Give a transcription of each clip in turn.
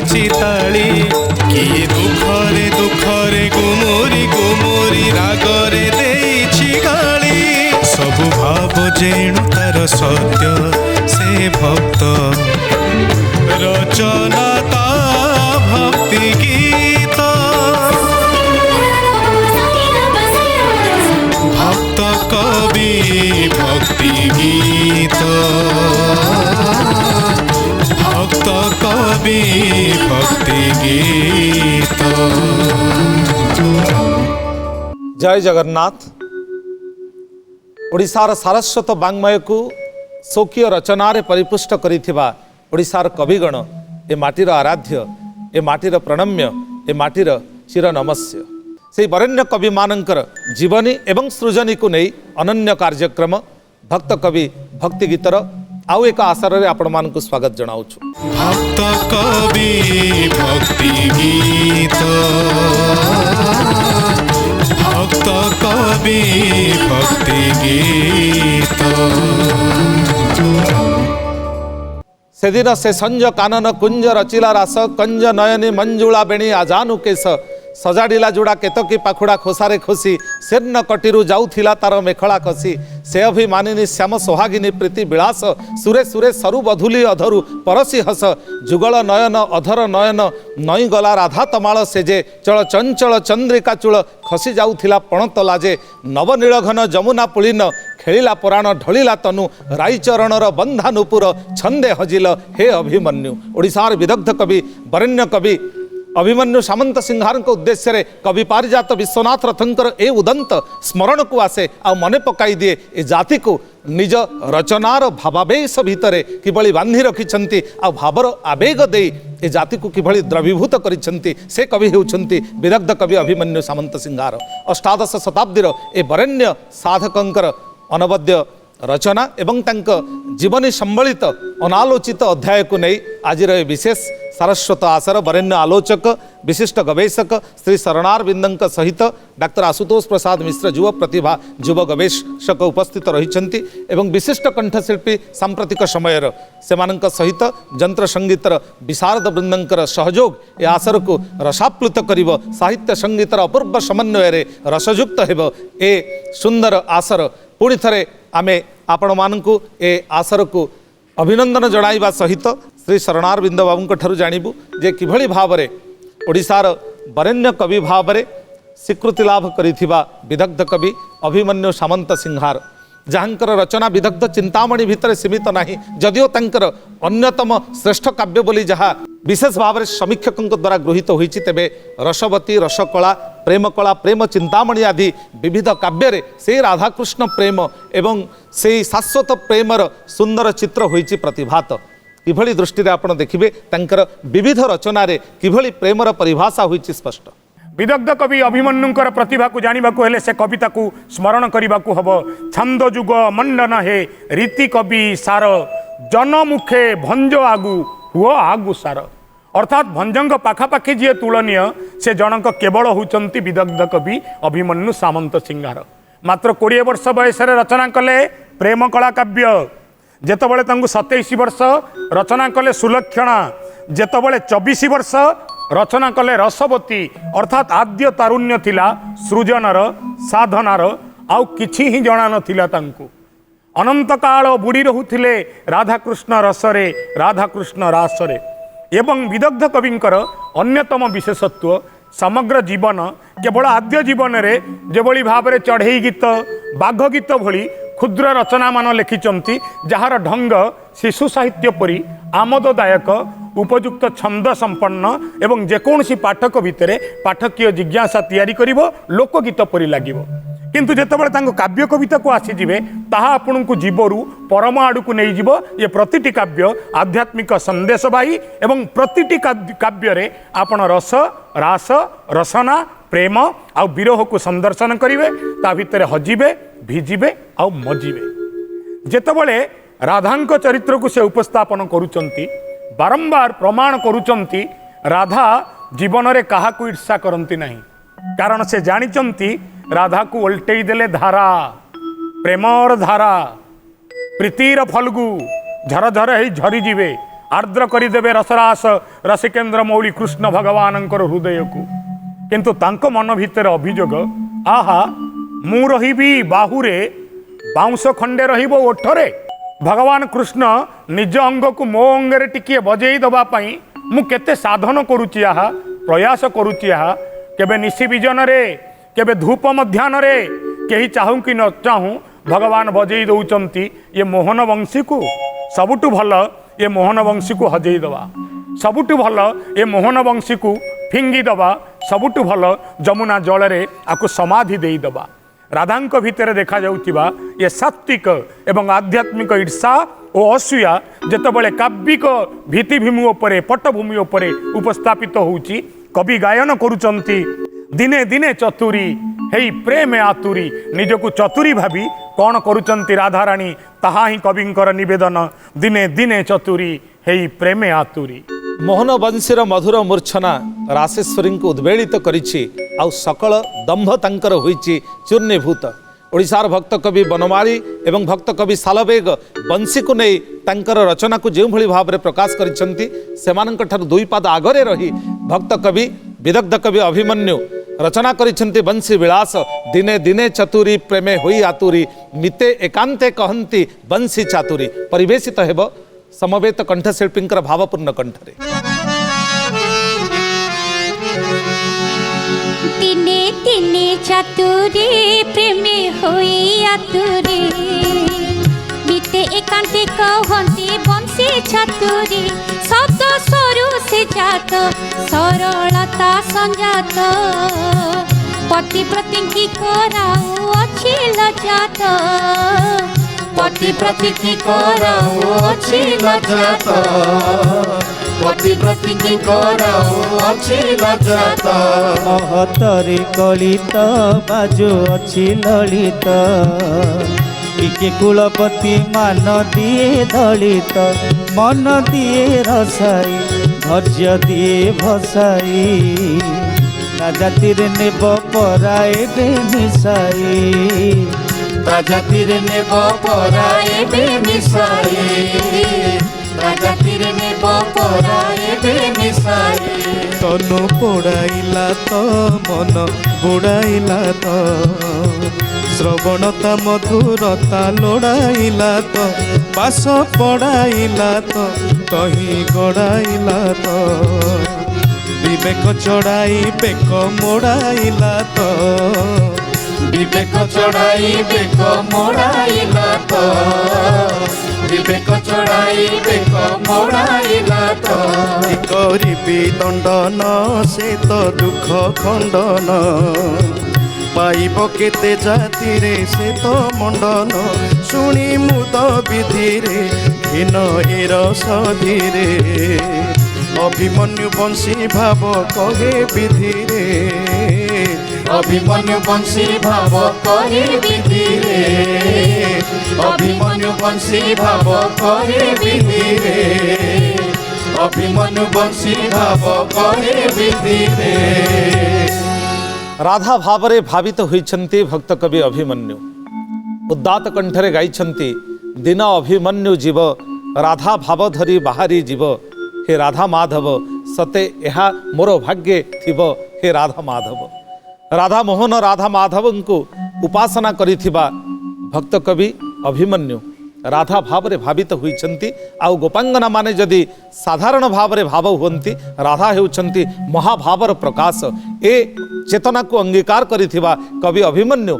ताली किए दुखरे दुखरे गुमुरी गुमुरी रागरे देछि गाली सबु भाव जेणु तार सत्य से भक्त रचना ता भक्ति गीत भक्त कवि भक्ति गीत भक्त कवि भक्ति गीत। जय जगन्नाथ। ओडिशार सारस्वत वाङ्मय को स्वकीय रचनार परिपुष्ट करिथिबा ओडिशार कविगण ए माटीर आराध्य ए माटीर प्रणम्य ए माटीर चिर नमस्य से वरेण्य कवि मानकर जीवनी एवं सृजनी को नहीं अनन्य कार्यक्रम भक्त कवि भक्ति गीतर आउ एक आसार आपण मानकु स्वागत जनाउछु। भक्त कवि भक्ति गीत भक्त कवि भक्ति गीत। सेदिन से संज कानन कुंज रचिला रास कंज नयनी मंजुला बेणी आजानु केश सजाड़िला जोड़ा केतकी पाखुड़ा खोसारे खोसी सेन्न कटिरु जाउथिला तार मेखला कसी से अभिमानिनी श्याम सोहागिनी प्रीति विलास सुरे सुरे सरु बधुली अधरु परसी हस जुगल नयन अधर नयन नई गला राधा तमाल सेजे चल चंचल चंद्रिका चूल खसी जाउथिला पणत लाजे नवनीलघन जमुना पुलिन खेलिला पुराण ढलिला तनु राईचरणर बंधानुपुर छंदे हजिल हे अभिमन्यु। ओडिशार विदग्ध कवि वरेण्य कवि अभिमन्यु सामंत सिंहार उद्देश्य रे कवि पारिजात विश्वनाथ रथंकर ए उदंत स्मरण को आसे आ मने पकाई दिए ए जाति को निज रचनार भावावेश भितरे किभली बांधी रखिछंती आ भावर आवेग दे ए जाति को किभली द्रवीभूत करिछंती से कवि हेउछंती विदग्ध कवि अभिमन्यु सामंत सिंहार। अष्टादश शताब्दीर ए वरेण्य साधकंकर अनवद्य रचना एवं तांक जीवनी सम्बलित अनालोचित अध्याय को नहीं आज विशेष सारस्वत आसर वरेण्य आलोचक विशिष्ट गवेषक श्री शरणारविंद सहित डाक्टर आशुतोष प्रसाद मिश्र युव प्रतिभा युव गवेषक उपस्थित रही एवं विशिष्ट कंठशिल्पी सांप्रतिक समय से सहित जंत्र संगीतर विशारद वृंदंकर सहयोग ए आसर को रसाप्लुत करिब साहित्य संगीतर अपूर्व समन्वय रसयुक्त हेब ए सुंदर आसर पुणी थरे आमे आपण मानकु ए आसर को अभिनंदन जणाइबा सहित श्री शरणारविंद बाबू ठारू जानिबु जे किभली भावरे ओडिशार वरेण्य कवि भावरे स्वीकृति लाभ करिथिबा विदग्ध कवि अभिमन्यु सामंत सिंहार जहाँकर रचना विदग्ध चिंतामणि भितर सीमित नाही जदिओ तांकर अन्यतम श्रेष्ठ काव्य बोली जहाँ विशेष भाव में समीक्षकों द्वारा गृहीत होइछि तेबे रसवती रसकला प्रेमकला प्रेम चिंतामणि आदि विविध काव्य से राधाकृष्ण प्रेम एवं से शाश्वत प्रेमर सुंदर चित्र होइछि प्रतिभात किभली दृष्टि रे आपण देखिबे तांकर विविध रचना रे किभली प्रेमर परिभाषा होइछि स्पष्ट। विदग्ध कवि अभिमन्युंकर प्रतिभा को जानिबा को हेले से कविता को स्मरण करिबा को हबो छंद जुग मंडन हे रीति कवि सार जनमुखे भंज आगु हुओ आगु सार अर्थात भंजंग पाखापाखि जी तुलनीय से जनक केवल होउचंती विदग्ध कवि अभिमन्यु सामंत सिंहार मात्र 20 वर्ष बयस रचना कले प्रेम कला काव्य जेतबळे तांकु 27 वर्ष रचना कले सुलक्षणा जेतबळे 24 वर्ष रचना कले रसवती अर्थात आद्य तारुण्य थिला सृजनर साधनार आउ किछि ही जणा नथिला तांकु अनंत काल बुड़ी रहुथिले राधाकृष्ण रसरे राधाकृष्ण रासरे एवं विदग्ध कविंकर अन्यतम विशेषत्व समग्र जीवन केवल आद्य जीवन रे जेभली भाव में चढ़ई गीत बाघ गीत भली क्षुद्र रचना मान लिखिचंती जार ढंग शिशु साहित्य परी आमोददायक उपयुक्त छंद संपन्न एवं जेकोसी पाठक भितर पाठकीय जिज्ञासा तैयारी करिवो लोकगीत परी लागिवो किंतु जेतेबेले तांको काव्य कविता को आसीजिवे ताहा आपनकु जीवरु परम आड़ू को नहीं जीव ये प्रतिटी काव्य आध्यात्मिक संदेशवाही एवं प्रतिटी काव्य रे आपण रस रास रसना प्रेम आ विरह को संदर्शन करिवे ता भितर हजिबे भिजिबे आ मजिबे जेतेबेले राधांक चरित्र को से उपस्थापन करूचंती बारंबार प्रमाण करूचंती राधा जीवन रे काहा को ईर्षा करंती नहीं कारण से जानिचंती राधा को ओल्टेई देले धारा प्रेमर धारा प्रीतिर फल्गु झर झर ही झरी जीवे आर्द्र करदेवे रसरास रसिकेन्द्र मौली कृष्ण भगवान हृदय को किंतु तांको मन भितर अभियोग आहा मु रहिबी बाहुरे बाउंश खंडे रहिबो ओठरे। भगवान कृष्ण निज अंग को मो अंगरे टिके बजेई दबा पई मु केते साधन करूची आहा प्रयास करूची आहा केबे निशी विजन रे केबे धूप मध्यान रे केही चाहूं कि न चाहूं भगवान बजेई दउचंती ये मोहन वंशी को सबुटु भल ये मोहन वंशी को हजेई दबा सबुटु भल ये मोहन वंशी को फिंगी दबा सबुटु भल जमुना जल रे आकु समाधि देई दबा। राधांक भितर देखा जाउथिबा ये सात्विक एवं आध्यात्मिक ईर्षा और असूया जेतबेले काव्यिक भित्तिभूमि उपरे पट्टभूमि उपरे उपस्थापित होउची कवि गायन करूचंती दिने दिने चतुरी हेई प्रेम आतुरी निजकु चतुरी भाभी कौन करूचंती राधाराणी ताहा ही कविंकर निवेदन दिने दिने चतुरी हेई प्रेम आतुरी। मोहन वंशीर मधुर मूर्छना रासेश्वरी को उद्वेलित करिछि आउ सकल दंभ तांकर होइछि चूर्णीभूत। ओडिशार भक्त कवि बनमाली एवं भक्त कवि सालवेग वंशी को नहीं तांकर रचना को जो भली भाव में प्रकाश करिसेंती सेमानंक ठार दुई पाद आगरे रही भक्त कवि विदग्ध कवि अभिमन्यु रचना करिसेंती वंशी विलास दिने दिने चतुरी प्रेमे होई आतुरी मिते एकांते कहंती वंशी चातुरी। परिवेशित हेब समवेत कंठशिल्पींकर भावपूर्ण कंठरे। दिने दिने चतुरे प्रेमे होई आतुरे मिते एकांते कहंती वंशी चातुरी शब्द स्वरू से जात सरलता संजात पति प्रति की कराऊ अच्छी लजात पति प्रति की कराऊ अच्छी लजात पति प्रति की कराऊ अच्छी लजात महतरे कलित बाजो अच्छी ललित किके कुलपति मान दिए दलित मन दिए रसाई धैर्य दिए भसाई राजातिर नेब पराए बे मिसाई राजातिर नेब पराए बे मिसाई राजातिर नेब पराए बे मिसाई तनु पोड़ाइला तो मन बुड़ाइला तो श्रवणता मधुरता लोड़ाइला तो पास पड़ाइला तो तही गड़ाइला तो विवेक चढ़ाई बेक मोड़ाइला तो विवेक चढ़ाई बेक मोड़ाइला तो विवेक चढ़ाई बेक मोड़ाइला तो करिबी दंडन से तो दुख खंडन पाइब केते जाति रे से तो मंडन शुणी मुद विधि रे घिन हेर सधीरे अभिमन्यु वंशी भाव कहे विधि रे अभिमन्यु वंशी भाव कहे विधि रे अभिमन्यु वंशी भाव कहे विधि रे अभिमन्यु वंशी भाव कहे विधि रे। राधा भावरे भावित होइछन्ति भक्त कवि अभिमन्यु उदात कंठरे गाइछन्ति दिन अभिमन्यु जीव राधा भाव धरी बाहरी जीव हे राधा माधव सते यहा मोर भाग्ये थिब हे राधा माधव। राधा मोहन राधा माधव को उपासना करिथिबा भक्त कवि अभिमन्यु राधा भावरे भावित होइछन्ति आउ गोपांगना माने जदि साधारण भावरे भाव हुअन्ति राधा हेउछन्ति महाभावर प्रकाश ए चेतना को अंगीकार करिथिबा कवि अभिमन्यु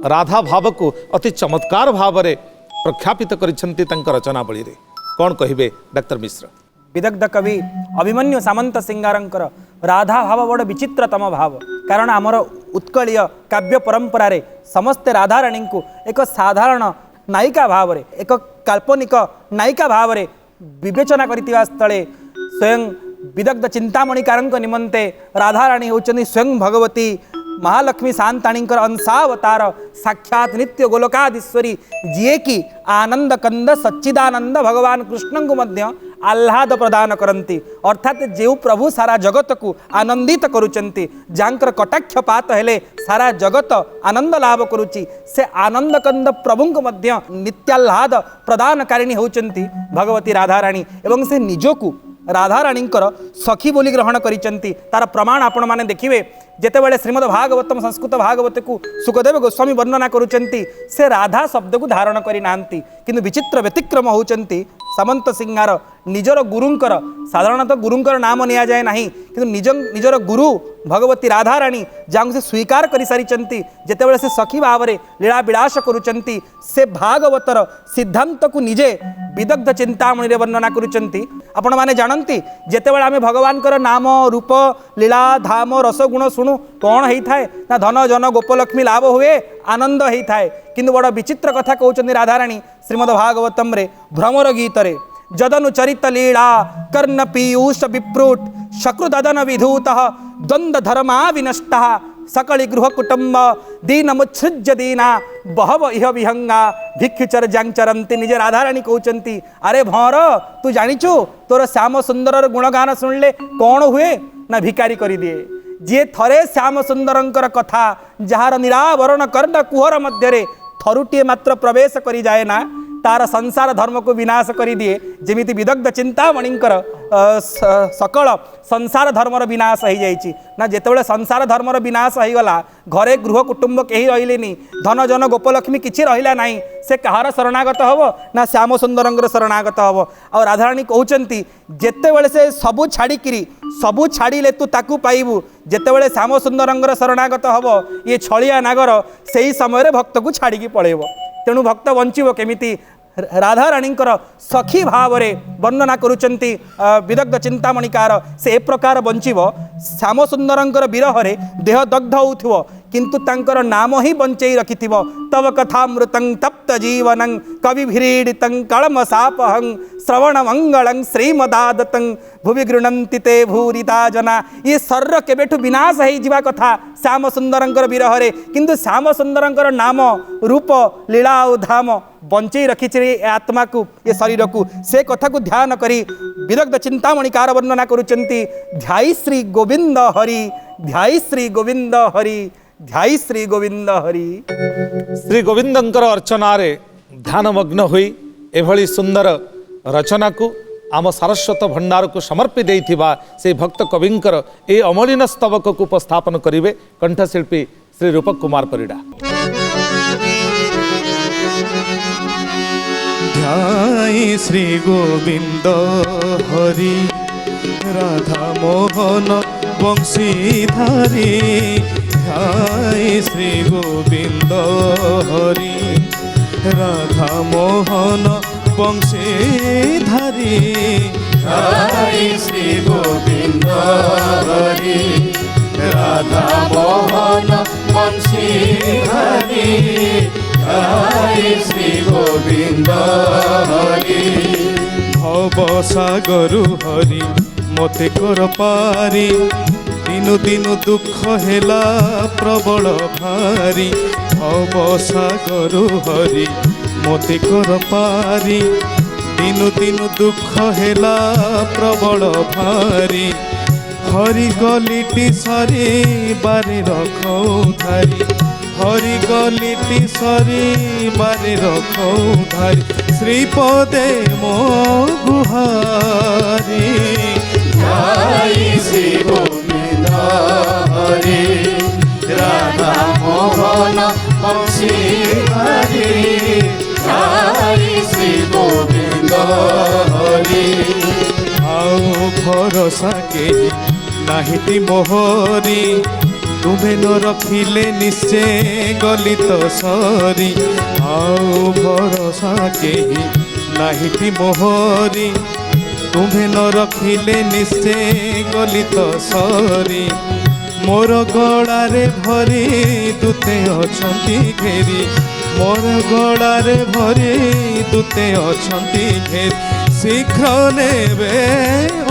राधा भाव को अति चमत्कार भावरे प्रख्यापित करिछन्ति तंक रचनावली रे। कौन कहिबे डाक्टर मिश्र? विदग्ध कवि अभिमन्यु सामंत सिंगारंकर राधा भाव बड़ विचित्रतम भाव कारण आमर उत्कलीय काव्य परंपरा रे समस्ते राधाराणी को एक साधारण नायिका भाव रे एक काल्पनिक नायिका भाव रे विवेचना करितिबा स्थले स्वयं विदग्ध चिंतामणिकारंक निमंते राधाराणी होचनी स्वयं भगवती महालक्ष्मी शांताणीकर अंशावतार साक्षात नित्य गोलोकाधीश्वरी जीए कि आनंद कंद सच्चिदानंद भगवान कृष्ण को मध्य आह्लाद प्रदान करती अर्थात जो प्रभु सारा जगत को आनंदित करुचंती जांकर कटाक्षपात हेले सारा जगत आनंद लाभ करुची से आनंद कंद प्रभु को मध्य नित्याह्लाद प्रदानकारिणी होचंती भगवती राधाराणी एवं से निजकू राधाराणींकर सखी बोली ग्रहण करिचंती तार प्रमाण आपण माने देखिवे जेतेबेले श्रीमद् भागवतम संस्कृत भागवत को सुखदेव गोस्वामी वर्णना करुचंती से राधा शब्द को धारण करि नांती किंतु विचित्र व्यतिक्रम होचंती सामंत सिंगार निजर गुरुंकर साधारणतः गुरुंकर नाम निया जाए नहीं किंतु निजर गुरु भगवती राधाराणी जहाँ से स्वीकार कर सारी जेतेबेले से सखी भाव में लीला विलास करुचंती से भागवतर सिद्धांत को निजे विदग्ध चिंतामणि वर्णना करुचंती आपण माने जानती जेतेबेले आमे भगवान कर नाम रूप लीला धाम रसगुण शुणु कौन होता है ना धन जन गोपलक्ष्मी लाभ हुए आनंद होता है किंतु बड़ विचित्र कथा कहते राधाराणी श्रीमद् भागवतम रे भ्रमर गीत रे जदनु चरित लीला कर्ण पीयूष विप्रूट शकृदन विधूत द्वंद्व धर्मा विनष्टा सकली गृह कुटुंब दीन मुत्सृज्य दीना बहव इह विहंगा भिक्षुचर जांचरंती निजे राधाराणी कहते अरे भौर तू जानिचु तोर श्याम सुंदर गुणगान शुणिले कौन हुए ना भिकारी कर दिए जी थरे श्याम सुंदरंकर कथा जार निरावरण कर्ण कुहर मध्य थरुटीए मात्र प्रवेश करी जाए ना तार संसार धर्म को विनाश कर दिए जमीती विदग्ध चिंतामणिंकर सकल संसार धर्मर विनाश हो जाइए ना जितेबाला संसार धर्मर विनाश हो गला घरे गृह कुटुंब कहीं रही धन जन गोपलक्ष्मी किसी रहा ना से कहार शरणागत हम ना श्याम सुंदर शरणागत हम आ राधाराणी कहते जितेबाला से सबू छाड़िकी सबू छाड़े तू ताकू पाइबू जितेबाला श्याम सुंदर शरणागत हम ये छलिया नागर से ही समय भक्त को छाड़ी पड़ेब तेणु भक्त बंचब केमिति राधाराणींकर सखी भाव में वर्णना करुचंती विदग्ध चिंतामणिकार से ए प्रकार बंचब श्याम सुंदरंकर विरह रे देह दग्ध होउथिबो किंतु तांकर नाम ही बंचई रखिथिबो तव कथामृतं तप्त जीवनं कविभिरीडितं कळमसापहं श्रवण मंगलं श्रीमदादतं भुवि गृणन्ति ते भूरिता जना ये शरीर केबेठु विनाश हो जिवा कथा श्याम सुंदरंकर विरह रे किंतु श्याम सुंदरंकर नाम रूप लीला और धाम बंचई रखी आत्मा को ये शरीर को से कथा को ध्यान करी विदग्ध चिंतामणिकार वर्णना करुचंती ध्याई श्री गोविंद हरि ध्याई श्री गोविंद हरि ध्याई श्री गोविंद हरि श्री गोविंदंकर अर्चना रे ध्यानमग्न हुई एभली सुंदर रचना को आम सारस्वत भंडार को समर्पी देइथिबा से भक्त कविंकर ए अमलिन स्तवक को उपस्थापन करिवे कंठशिल्पी श्री रूपक कुमार परिडा। ध्याई श्री गोविंद हरि राधा मोहन बंशीधारी ध्याई श्री गोविंद हरि राधा मोहन बंशीधारी ध्याई श्री गोविंद हरि राधा मोहन बंशीधारी ध्याई श्री गोविंद हरि भव सागर हरि मते कर पारी दिनु दिनु दुख हेला प्रबल भारी भव सागर हरि मते कर पारी दिनु दिनु दुख हेला प्रबल भारी हरि गलिटी सरी बारे रखौ धारी हरि गलिटी सरी बारे रखौ धारी श्रीपदे मो गुहारी ध्याई श्री गोविंद हरि राधा मोहन बंशीधारी ध्याई श्री गोविंद हरि आओ भरोसा के नाहिति मोहरी तुम्हें न रखिले निश्चय गलित सरी आओ भरोसा के नाहिति मोहरी तुम्हें न रखिले निश्चय गलित सरी मोर गलारे भरी दूते अछंती घेरी मोर गलारे भरी दूते अछंती घेरी शीघ्र नेबे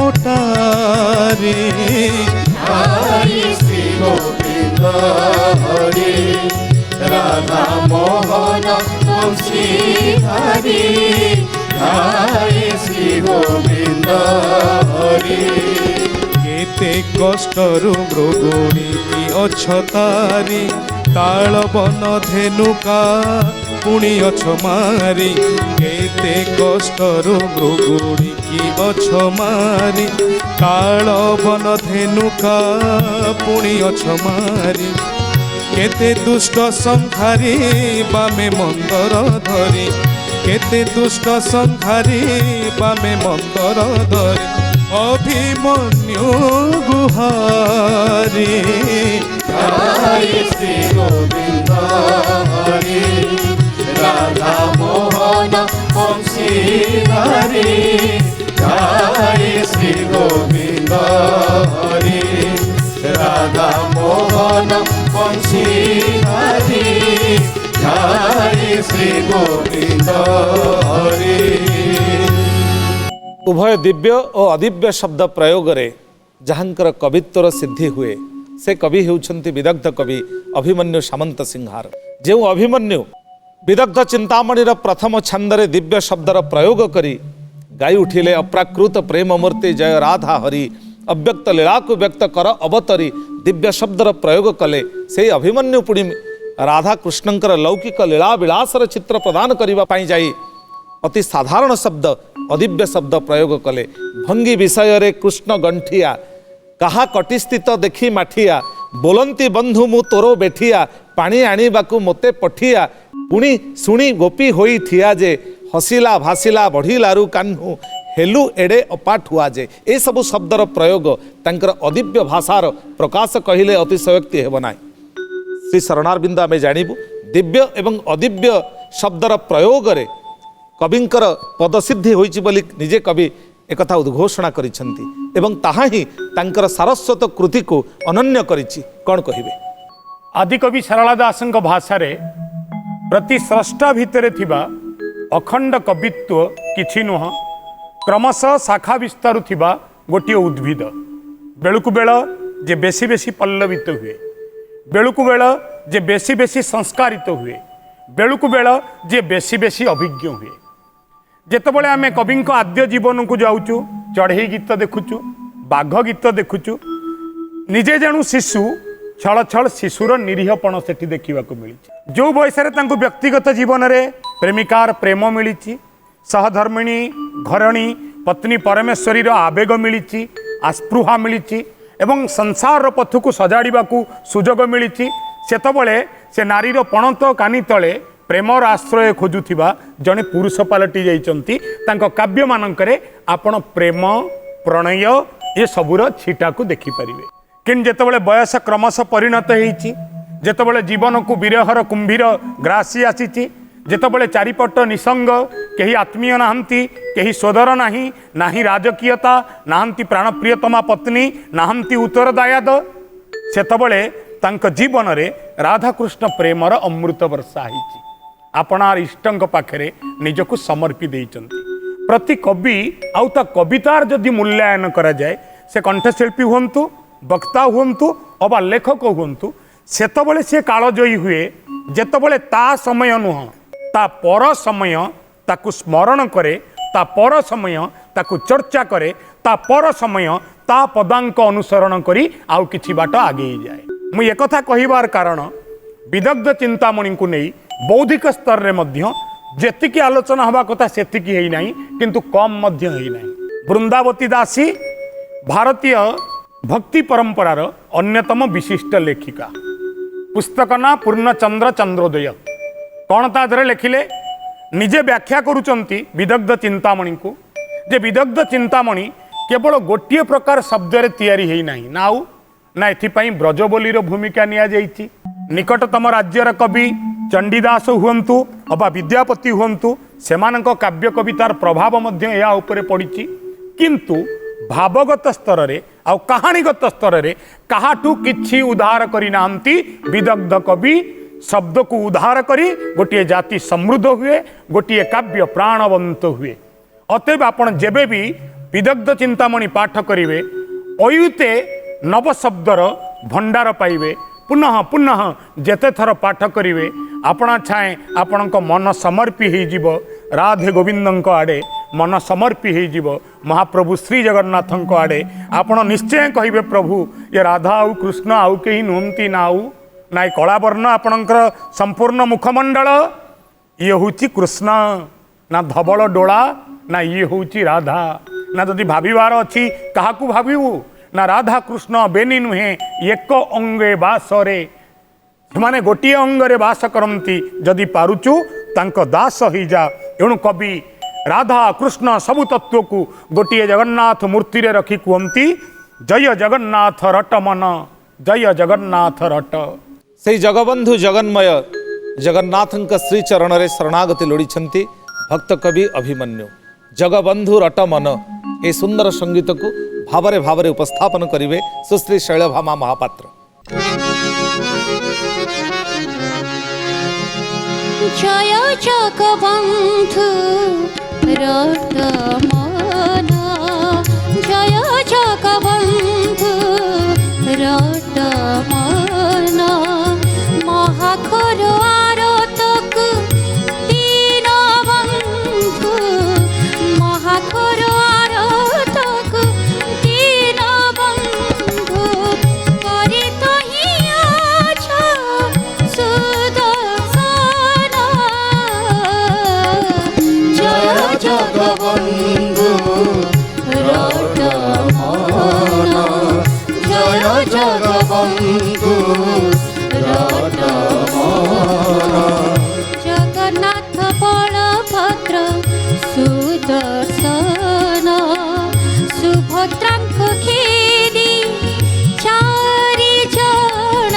ओटारी ध्याई श्री गोविंद हरि राधा मोहन बंशीधारी ध्याई श्री गोविंद গোবিন্দ হরি কেতে কষ্টরু মৃগুণিকি অছতারি তাল বন ধেনুকা পুଣି অছ মারি কেতে কষ্টরু মৃগুণিকি অছ মারি তাল বন ধেনুকা পুଣି অছ মারি কেতে দুষ্ট সংহারি বামে মন্দর ধরি কেতে দুষ্ট সংহারি বামে মন্দর ধরি অভিমন্যু গুহারি জয় শ্রী গোবিন্দ হরি রাধা মোহন বংশীধারী জয় শ্রী গোবিন্দ হরি রাধা মোহন বংশীধারী জয় শ্রী গোবিন্দ হরি उभय दिव्य और अदिव्य शब्द प्रयोग रे जहांकर कवित्वर सिद्धि हुए से कवि होउछंती विदग्ध कवि अभिमन्यु सामंत सिंहार जो अभिमन्यु विदग्ध चिंतामणिर प्रथम छंदरे दिव्य शब्दर प्रयोग करी गाई उठिले अप्राकृत प्रेम मूर्ति जय राधा हरि अव्यक्त लीला को व्यक्त कर अवतरी दिव्य शब्दर प्रयोग कले से अभिमन्यु पुणी राधा कृष्णंकर लौकिक लीला विलासर चित्र प्रदान करने पाई जाई अति साधारण शब्द अदिव्य शब्द प्रयोग कले भंगी विषय रे कृष्ण गंठिया कहा कटिस्थित देखी माठिया बोलंती बंधु मु तोरो बेठिया पानी आनिबाकू मोते पठिया पुणी शुणी गोपी होई ठिया जे हसिला भासिला बढ़िलारू कान्हू हेलु एडे अपाठ हुआ जे ए सबु शब्दर प्रयोग तांकर अदिव्य भाषार प्रकाश कहिले अतिशयोक्ति हेब नाई श्री शरणारविंद आमे जानिबु दिव्य एवं अदिव्य शब्दर प्रयोग रे कविंकर पदसिद्धि होइछि बोली निजे कवि एकथा उद्घोषणा करिसेंती एवं ताहा ही तांकर सारस्वत कृति को अनन्य करिछि कोन कहिबे आदिकवि सारला दासଙ୍କ भाषारे प्रति स्रष्टा भितरे थिबा अखंड कवित्व किछि नुह क्रमशः शाखा विस्तार थिबा गोटिए उद्भिद बेलुकु बेल जे बेसी बेसी पल्लवित हुए बेलुकु बेल जे बेसी बेसी संस्कारित हुए बेलुकु बेल जे बेसी बेसी अभिज्ञ हुए जेतबले आमे कविंक आद्य जीवन को जाऊचु चढ़ई गीत देखुचु बाघ गीत देखुचु निजे जणु शिशु छल छल शिशुर निरीहपण सेठी देखा मिली जो बयस व्यक्तिगत जीवन में प्रेमिकार प्रेम मिली सहधर्मिणी घरणी पत्नी परमेश्वरी आवेग मिली आस्पृहा मिली एवं संसार पथ को सजाड़ा सुजोग मिली सेतबले से नारीर पणत कानी तले प्रेमर आश्रय खोजुथिबा जने पुरुष पलटि जाइचंती तांको काव्य मानकरे आपण प्रेम प्रणय ये सबुर छिटा को देखि परिबे किन जेतबले बयस क्रमशः परिणत हेइची जेतबले जीवन को विरहर कुंभीर ग्रासी आसीची जेतबले चारिपट निसंग केही आत्मीय नाहंती केही सोदर नाही नाही राजकीयता नाहंती प्राणप्रियतमा पत्नी नाहंती उत्तरदायाद सेतबले तांक जीवन रे राधाकृष्ण प्रेमर अमृत वर्षा होइची आपणार इष्टंक पाखरे निजको समर्पी देइचंती प्रति कवि आउ ता कवितार जदि मूल्यांकन करा जाए से कंठशिल्पी हुंतु वक्ता हुंतु अबा लेखक हुंतु सेतबले से कालजयी हुए जेतबले ता समय नुह ता पर समय ताकु स्मरण करे ता पर समय ताकु चर्चा करे ता पर समय ता पदांक अनुसरण करी आउ किछि बाट आगे जाए मु एकथा कहिबार कारण विदग्ध चिंतामणि को नहीं बौद्धिक स्तर रे मध्य जेतिकी आलोचना हवा कथा सेतिकी हेई नाही किंतु कम मध्य हेई नाही वृंदावती दासी भारतीय भक्ति परंपरार अन्यतम विशिष्ट लेखिका पुस्तक ना पूर्णचंद्र चंद्रोदय कौन ता धरे लेखिले निजे व्याख्या करुचंती विदग्ध चिंतामणि को जे विदग्ध चिंतामणि केवल गोटे प्रकार शब्द रे तैयारी हेई नाही नाउ ना एथिपाई ब्रजबोलीर भूमिका निया जाइछि निकटतम राज्यर कवि चंडीदास हुंतु अबा विद्यापति हुंतु सेमानक काव्य कवितार प्रभाव मध्य या उपरे पड़िछि किंतु भावगत स्तर रे आ कहानीगत स्तर रे काहाठू किछि उद्धार करि नांती विदग्ध कवि शब्द को उद्धार करी गोटे जाति समृद्ध हुए गोटे काव्य प्राणवंत हुए अतएव आपण जेबे भी विदग्ध चिंतामणि पाठ करिवे अयुते नव शब्दर भंडार पाइबे पुनः पुनः जेते थर पाठ करिवे आपणा छाए आपणक मन समर्पी हो जीव राधे गोविंदଙ୍କ आड़े मन समर्पी हो महाप्रभु श्री जगन्नाथ आड़े आपण निश्चय कहे प्रभु ये राधा आउ कृष्ण आउ कहीं नुहति ना आउ ना कलावर्ण आपणकर संपूर्ण मुखमंडल ये हूँ कृष्ण ना धवल डोला ना ये हूँ राधा ना जदि भावार अच्छी क्या भावु ना राधा कृष्ण बेनी नुहे एक अंगे बासरे से गोटे अंगरे बास करती जदि पारुचु तांक दास ही जा एणु कवि राधा कृष्ण सबु तत्व को गोटे जगन्नाथ मूर्ति रे रखी कहती जय जगन्नाथ रट मन जय जगन्नाथ रट से जगबंधु जगन्मय जगन्नाथ श्रीचरण रे शरणागति लोड़ी भक्त कवि अभिमन्यु जगबंधु रट मन ए सुंदर संगीत को भावरे भावरे उपस्थापन करिवे सुश्री शैलभामा महापात्र। जय जगबंधु रट मन जय जगबंधु रट मन महाखर आरतक दीन बंधु महाखर आरतक दीन बंधु करे तहिया सुदर्शन जय जगबंधु रट मन जय जगबंधु रट मन जगन्नाथ बलभद्र सुदर्शन सुभद्रांक खेदी चारि जन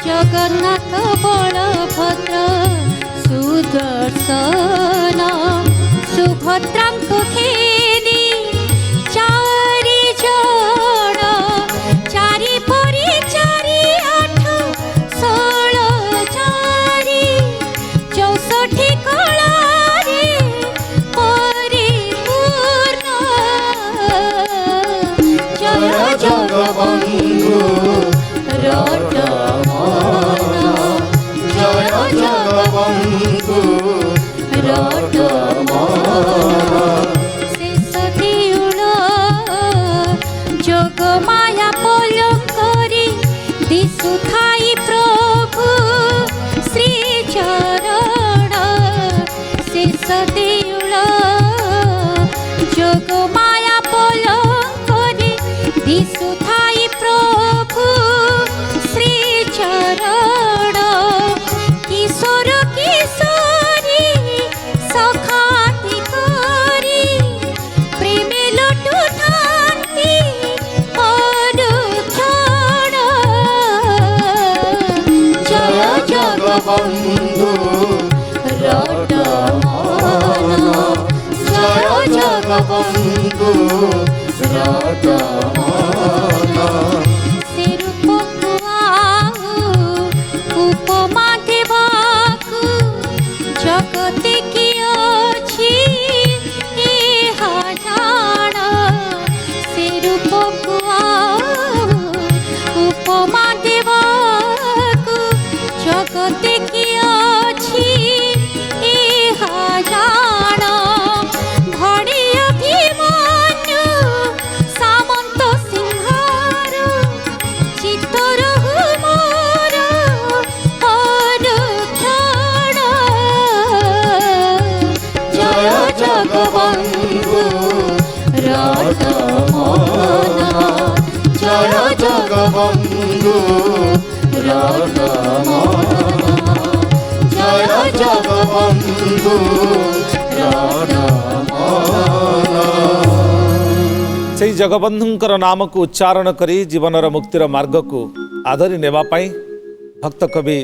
जगन्नाथ बलभद्र सुदर्शन सुभद्रांक खेदी चारि जन चारि परि चारि आठ 16 चारि 64 कलारे परिपूर्ण जय जगबंधु रट मन जय जगबंधु रट मन शेष देउल जोग माया पलंकरी दिशु थाई प्रभु श्री चरण शेष देउल जोग माया पलंकरी दिशु थाई प्रभु श्री चरण किशोर किशोरी सखाती करी प्रेमे लटु थांती अनुक्षण जय जगबंधु रट मन जय जगबंधु रट मन से रूपकु आउ उपमा देवाकु जगते की अछि इहा जान से रूपकु आउ उपमा देवाकु जगते की अछि इहा जान घड़ी अभिमन्यु सामंत सिंहार चित्तर मोर अनुक्षण जय जगबंधु रट मन जय जगबंधु रट मन जय जगबंधु रट मन से जगबंधुंकर नाम को उच्चारण करी जीवनर मुक्तिर मार्ग को आदरी नेबा पाई भक्त कवि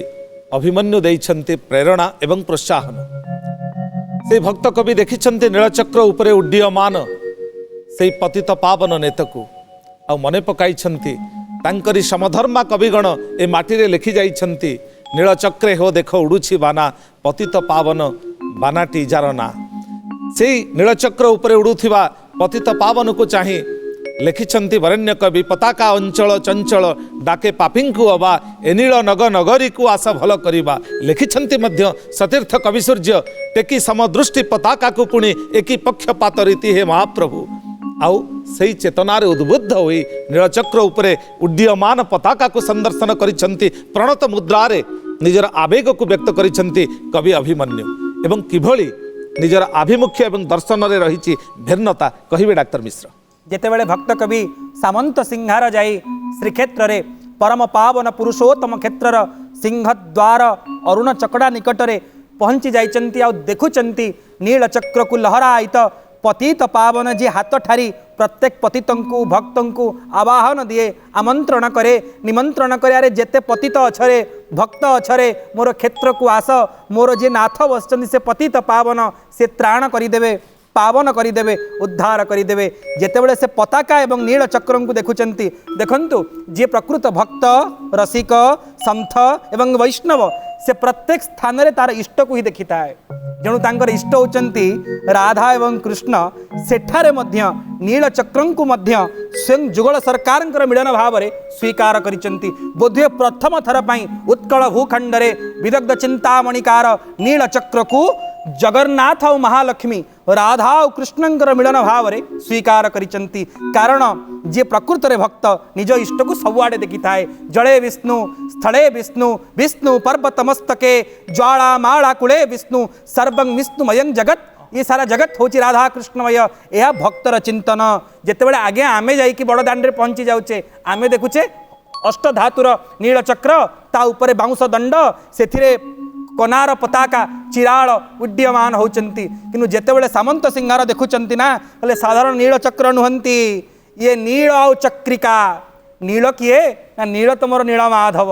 अभिमन्यु देइछन्ति प्रेरणा एवं प्रोत्साहन से भक्त कवि देखिछन्ति नीलचक्र उपरे उड्डीयमान से पतित पावन नेतकु आ मने पकाइछन्ति तांकरी समधर्मा कविगण ए माटीरे लिखि जाइछन्ति नीलचक्रे हो देख उड़ुछि बाना पतित पावन बानाटी जार ना से नीलचक्र उपरे उड़ुथिबा पतित पावन को चाहि ଲେଖିଛନ୍ତି ବରେଣ୍ୟ କବି ପତାକା ଅଞ୍ଚଳ ଚଞ୍ଚଳ ଡାକେ ପାପିଙ୍କୁ ଅବା ଏନୀଳ ନଗ ନଗରୀକୁ ଆସ ଭଲ କରିବା। ଲେଖିଛନ୍ତି ମଧ୍ୟ ସତୀର୍ଥ କବି ସୂର୍ଯ୍ୟ ଟେକି ସମଦୃଷ୍ଟି ପତାକାକୁ ପୁଣି ଏକି ପକ୍ଷପାତ ରୀତି ହେ ମହାପ୍ରଭୁ। ଆଉ ସେହି ଚେତନାରେ ଉଦ୍ବୁଦ୍ଧ ହୋଇ ନୀଳଚକ୍ର ଉପରେ ଉଡ୍ଡୀୟମାନ ପତାକାକୁ ସନ୍ଦର୍ଶନ କରିଛନ୍ତି ପ୍ରଣତ ମୁଦ୍ରାରେ ନିଜର ଆବେଗକୁ ବ୍ୟକ୍ତ କରିଛନ୍ତି କବି ଅଭିମନ୍ୟୁ। ଏବଂ କିଭଳି ନିଜର ଆଭିମୁଖ୍ୟ ଏବଂ ଦର୍ଶନରେ ରହିଛି ଭିନ୍ନତା କହିବେ ଡାକ୍ତର ମିଶ୍ର। ଯେତେବେଳେ ଭକ୍ତ କବି ସାମନ୍ତ ସିଂହାର ଯାଇ ଶ୍ରୀକ୍ଷେତ୍ରରେ ପରମ ପାବନ ପୁରୁଷୋତ୍ତମ କ୍ଷେତ୍ରର ସିଂହଦ୍ୱାର ଅରୁଣ ଚକଡ଼ା ନିକଟରେ ପହଞ୍ଚି ଯାଇଛନ୍ତି ଆଉ ଦେଖୁଛନ୍ତି ନୀଳଚକ୍ରକୁ ଲହରାୟିତ ପତିତ ପାବନ ଯିଏ ହାତ ଠାରି ପ୍ରତ୍ୟେକ ପତିତଙ୍କୁ ଭକ୍ତଙ୍କୁ ଆବାହନ ଦିଏ, ଆମନ୍ତ୍ରଣ କରେ, ନିମନ୍ତ୍ରଣ କରେ, ଆରେ ଯେତେ ପତିତ ଅଛରେ ଭକ୍ତ ଅଛରେ ମୋର କ୍ଷେତ୍ରକୁ ଆସ, ମୋର ଯେ ନାଥ ବସିଛନ୍ତି ସେ ପତିତ ପାବନ ସେ ତ୍ରାଣ କରିଦେବେ, ପାବନ କରିଦେବେ, ଉଦ୍ଧାର କରିଦେବେ। ଯେତେବେଳେ ସେ ପତାକା ଏବଂ ନୀଳଚକ୍ରଙ୍କୁ ଦେଖୁଛନ୍ତି, ଦେଖନ୍ତୁ ଯିଏ ପ୍ରକୃତ ଭକ୍ତ ରସିକ ସନ୍ଥ ଏବଂ ବୈଷ୍ଣବ ସେ ପ୍ରତ୍ୟେକ ସ୍ଥାନରେ ତାର ଇଷ୍ଟକୁ ହିଁ ଦେଖିଥାଏ। ଯେଣୁ ତାଙ୍କର ଇଷ୍ଟ ହେଉଛନ୍ତି ରାଧା ଏବଂ କୃଷ୍ଣ, ସେଠାରେ ମଧ୍ୟ ନୀଳଚକ୍ରଙ୍କୁ ମଧ୍ୟ ସ୍ୱୟଂ ଯୁଗଳ ସରକାରଙ୍କର ମିଳନ ଭାବରେ ସ୍ୱୀକାର କରିଛନ୍ତି। ବୋଧହୁଏ ପ୍ରଥମ ଥର ପାଇଁ ଉତ୍କଳ ଭୂଖଣ୍ଡରେ ବିଦଗ୍ଧ ଚିନ୍ତାମଣିକାର ନୀଳଚକ୍ରକୁ ଜଗନ୍ନାଥ ଆଉ ମହାଲକ୍ଷ୍ମୀ ରାଧା ଆଉ କୃଷ୍ଣଙ୍କର ମିଳନ ଭାବରେ ସ୍ୱୀକାର କରିଛନ୍ତି। କାରଣ ଯିଏ ପ୍ରକୃତରେ ଭକ୍ତ ନିଜ ଇଷ୍ଟକୁ ସବୁଆଡ଼େ ଦେଖିଥାଏ। ଜଳେ ବିଷ୍ଣୁ ସ୍ଥଳେ ବିଷ୍ଣୁ ବିଷ୍ଣୁ ପର୍ବତ ମସ୍ତକେ ଜ୍ୱାଳା ମାଳା କୂଳେ ବିଷ୍ଣୁ ସର୍ବଂ ବିଷ୍ଣୁମୟଂ ଜଗତ। ये सारा जगत हूँ राधा कृष्णमय, यह भक्तर चिंतन। जितेबाला आगे आमे जाइकी बड़दाण्डे पहुँची जाऊे, आमे देखुचे अष्टधातुर नीलचक्र ता उपरे बाउंश दंड से कनार पताका चिराल उड्डीयमान होचंती। किंतु जेतेबेले सामंत सिंहार देखुचंती ना बोले साधारण नीलचक्र नुहंती, ये नील आउ चक्रिका। नील किए ना नील तुमर नीलमाधव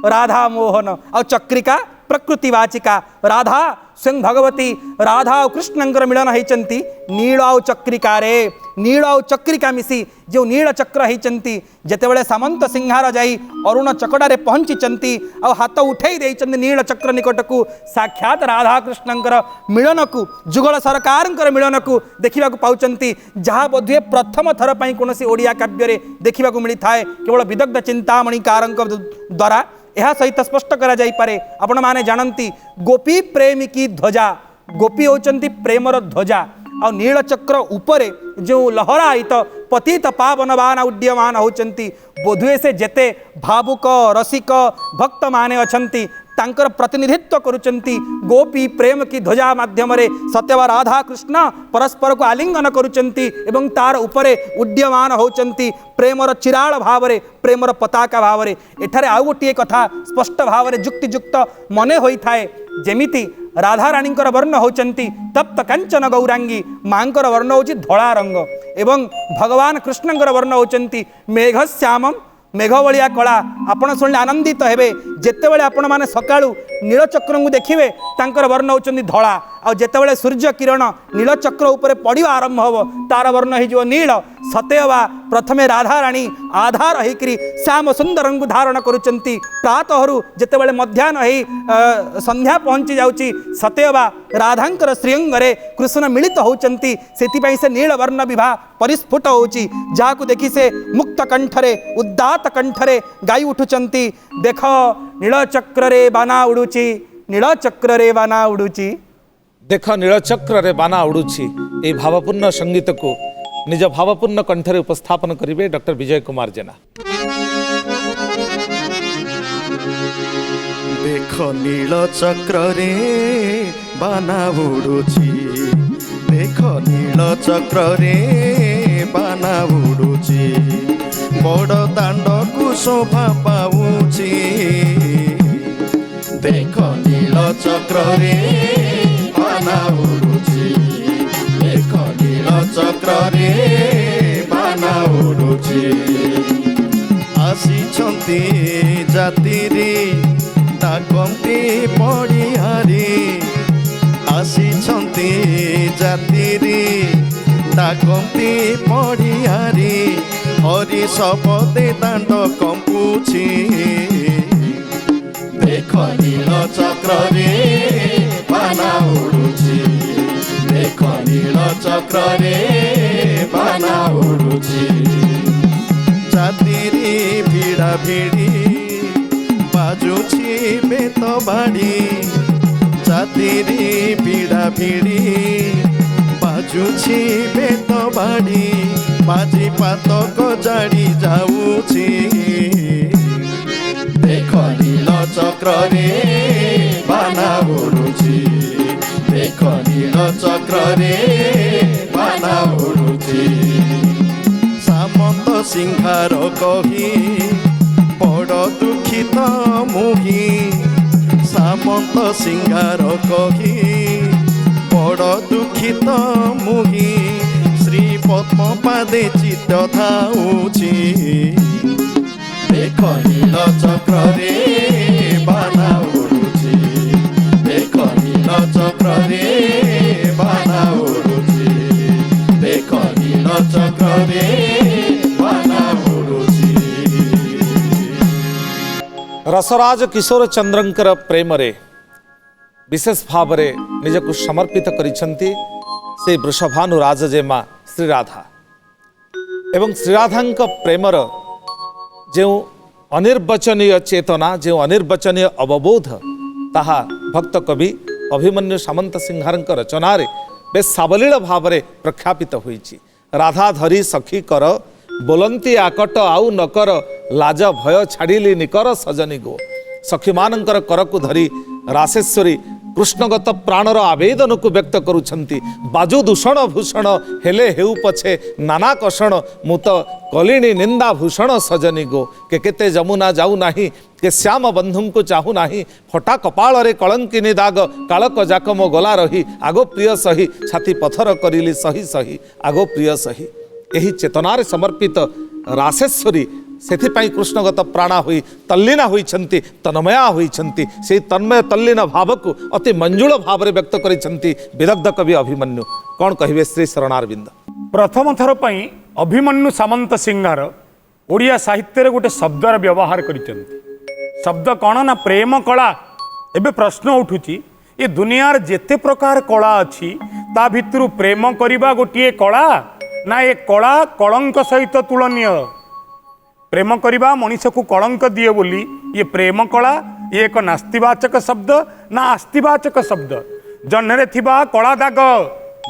राधा मोहन आउ चक्रिका प्रकृतिवाचिका राधा स्वयं भगवती राधा और कृष्णंकर मिलन होती नील आउ चक्रिकारे। नील आउ चक्रिका मिसी जो नील चक्र होती जितेबाला सामंत सिंहार जाई अरुण चकड़े पहुँची आ हाथ उठे देते नील चक्र निकट को साक्षात राधा कृष्णंकर मिलन को जुगल सरकार मिलन को देखा पाँच, जहाँ बोधे प्रथम थर पर कौन ओडिया काव्य देखा मिलता है केवल विदग्ध चिंतामणिकार द्वारा। यह सहित स्पष्ट करा जाई पारे। आपण माने जानती गोपी प्रेमिकी ध्वजा, गोपी होचंती प्रेमर ध्वजा आ नीलचक्र उपरे जो लहरायित पतित पावनवान उड्डीयमान होचंती। बोधुए से जेते भावुक रसिक भक्त माने अछंती तांकर प्रतिनिधित्व करुचंती गोपी प्रेम की ध्वजा माध्यम सत्यवा राधा कृष्ण परस्पर को आलिंगन करुचंती एवं तार उपरे उड्डीयमान होचंती प्रेमर चिराल भावरे प्रेमर पताका भावरे। एठारे आउ गोटे कथा स्पष्ट भावरे जुक्तियुक्त मने होइथाए, जेमिति राधा राणींकर वर्ण होचंती तप्त कांचन गौरांगी, मांकर वर्ण होची धोळा रंग एवं भगवान कृष्णंकर वर्ण होचंती मेघश्यामम मेघ भलिया कला। आपण शुणिले आनंदित हेबे जेतेबेले आपण माने सकाळू नीलचक्र को देखिए तांकर वर्ण होचंती धोळा, आ जेतेबेले सूर्य किरण नीलचक्र उपरे पड़िवा आरंभ हो तार वर्ण हो नील। सतेवा प्रथमे राधा राणी आधार होकरी श्याम सुंदर को धारण करुचंती। प्रातः जेतेबेले मध्याह्न हो संध्या पहुँची जाउची सतेवा राधांकर श्रीअंगरे कृष्ण मिलित होचंती, सेतिपई से नील वर्ण विवाह परिस्फुट होची, जाहाकु देखि से मुक्त कंठरे उद्दात कंठरे गाई उठुचंती देख नीलचक्र रे बाना उडुची, नीलचक्र रे बाना उडुची। देख नीलचक्र रे बाना उड़ुची, ये भावपूर्ण संगीत को निज भावपूर्ण कंठरे उपस्थापन करेंगे डॉक्टर विजय कुमार जेना। देख नीलचक्र रे बाना उड़ुची, देख नीलचक्र रे बाना उड़ुची, बड़ दांड को शोभा पाऊची। देख नीलचक्र रे बाना उड़ुची, देख नीलचक्र रे बाना उड़ुची। आसिछंती जातिरी डाकंती पड़िहारी, आसिछंती जातिरी डाकंती पड़िहारी, हरि शपथे दांड कंपुची। देख नीलचक्र रे बाना उड़ुची, देख नीलचक्र रे बाना उड़ुची। ଭିଡ଼ା ଭିଡ଼ି ବାଜୁଛି ବେତ ବାଡ଼ି ଛାତିରେ ଭିଡ଼ା ଭିଡ଼ି ବାଜୁଛି ବେତ ବାଡ଼ି ବାଜି ପାତକ ଜାଡ଼ି ଯାଉଛି ଦେଖ ନୀଳ ଚକ୍ରରେ ବାନା ଉଡୁଛି ଦେଖ ନୀଳ ଚକ୍ରରେ ବାନା ଉଡୁଛି ସାମନ୍ତ ସିଂହାର କହି ବଡ଼ ଦୁଃଖିତ ମୁହିଁ ସାମନ୍ତ ସିଂହାର କହି ବଡ଼ ଦୁଃଖିତ ମୁହିଁ ଶ୍ରୀ ପଦ୍ମ ପାଦେ ଚିତ୍ତ ଧାଉଛି ଦେଖ ନୀଳ ଚକ୍ରରେ ବାନା ଉଡୁଛି ଦେଖ ନୀଳ ଚକ୍ରରେ ବାନା ଉଡୁଛି ଦେଖ ନୀଳ ଚକ୍ରରେ ବାନା ଉଡୁଛି। रसराज किशोर चंद्रंकर प्रेम रे विशेष भाव रे निजकु समर्पित करिसंती से वृषभानु राजजेमा श्री राधा एवं श्रीराधांक प्रेमर जो अनिर्वचनीय चेतना जो अनिर्वचनीय अवबोध ताहा भक्त कवि अभिमन्यु सामंत सिंहारंक रचना रे बेस सावलील भाव रे प्रख्यापित होईछि। राधा धरी सखी कर बोलंती आकट आउ नकर लाज भय छाड़िली निकर सजनी गो सखी मानकर करकु धरी रासेश्वरी कृष्णगत प्राणर आवेदन को व्यक्त करुछंती बाजु दूषण भूषण हेले हेउ पछे नाना कषण मुत कलिणी निंदा भूषण सजनी गो के केते जमुना जाऊ नाही के श्याम बंधु को चाहू नाही फटा कपाल रे कलंकिनी दाग कालक जाकम गला रही आगो प्रिय सही छाती पथर करिली सही सही आगो प्रिय सही यही चेतनार समर्पित रासेश्वरी सेथिपाई कृष्णगत प्राणा हुई तल्लीना होइछंती तन्मया होइछंती से तन्मय तल्लीन भाव को अति मंजुल भाव रे व्यक्त करिछंती विदग्ध कवि अभिमन्यु कौन कहिबे श्री शरणारविंद। प्रथम थर पई अभिमन्यु सामंत सिंहार ओडिया साहित्य रे गोटे शब्दर व्यवहार करिछंती शब्द कौन ना प्रेम कला। एबे प्रश्न उठुची ये दुनियार जेते प्रकार कला अछि ता भितरु प्रेम करिबा गोटिए कला ना ये कला कलंक सहित तुलनीय। प्रेम करिबा मनुष्य को कलंक दिए बोली ये प्रेम कला ये एक नास्तिवाचक शब्द ना आस्तिवाचक शब्द। जह्नरे थिबा कला दाग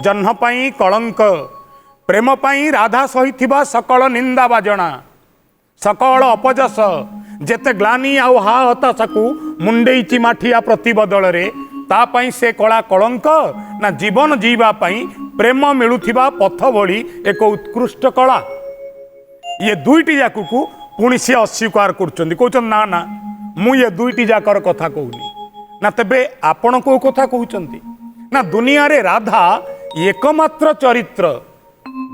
जह्न पाई कलंक प्रेम पाई राधा सही थिबा सकल निंदा बाजणा सकल अपजस जेते ग्लानी आउ हा हताशा मुंडेइची माठिया प्रति बदल रे ता पाई से कला कलंक ना जीवन जीवा पाई प्रेम मिलुथिबा पथ भली एक उत्कृष्ट कला। ये दुईटी जाकू को पुणी सी अस्वीकार कर ना ना मु ये दुईटी जाकर कथा कहूनी ना तेबे आपण को कथा कहउचंती ना दुनिया रे राधा एकमात्र चरित्र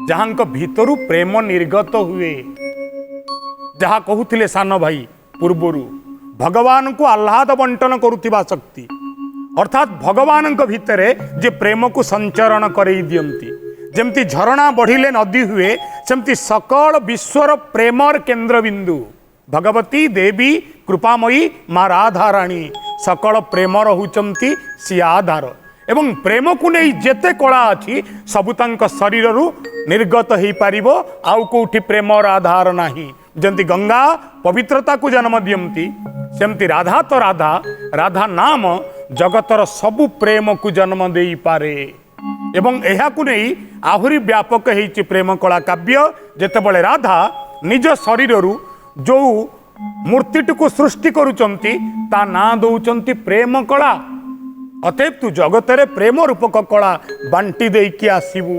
जहांक भीतरु प्रेम निर्गत हुए जहा कहूथिले सान भाई पूर्वरु भगवान को आह्लाद बंटन करुथिबा शक्ति अर्थात भगवान भितरे जे प्रेम को संचरण करई दियंती जमती झरणा बढ़िले नदी हुए सेमती सकल विश्वर प्रेमर केंद्र बिंदु भगवती देवी कृपामयी माँ राधा राणी सकल प्रेमर होचंती सी आधार एवं प्रेम को नहीं जेते कला अच्छी सबु तांक शरीर निर्गत हो पारिबो आउ कोठी प्रेमर आधार नाही। जमती गंगा पवित्रता को जन्म दियंती सेमती राधा तो राधा राधा नाम जगतर सबु प्रेम को जन्म देई पारे एवं एहाकु नहीं आहुरी व्यापक होइछि प्रेम कला काव्य जेतेबेले राधा निज शरीर जो मूर्तिटी को सृष्टि करुचंती ता ना दौचंती प्रेम कला। अतएव तू जगतरे प्रेम रूपक कला बांटी देकी आसीबू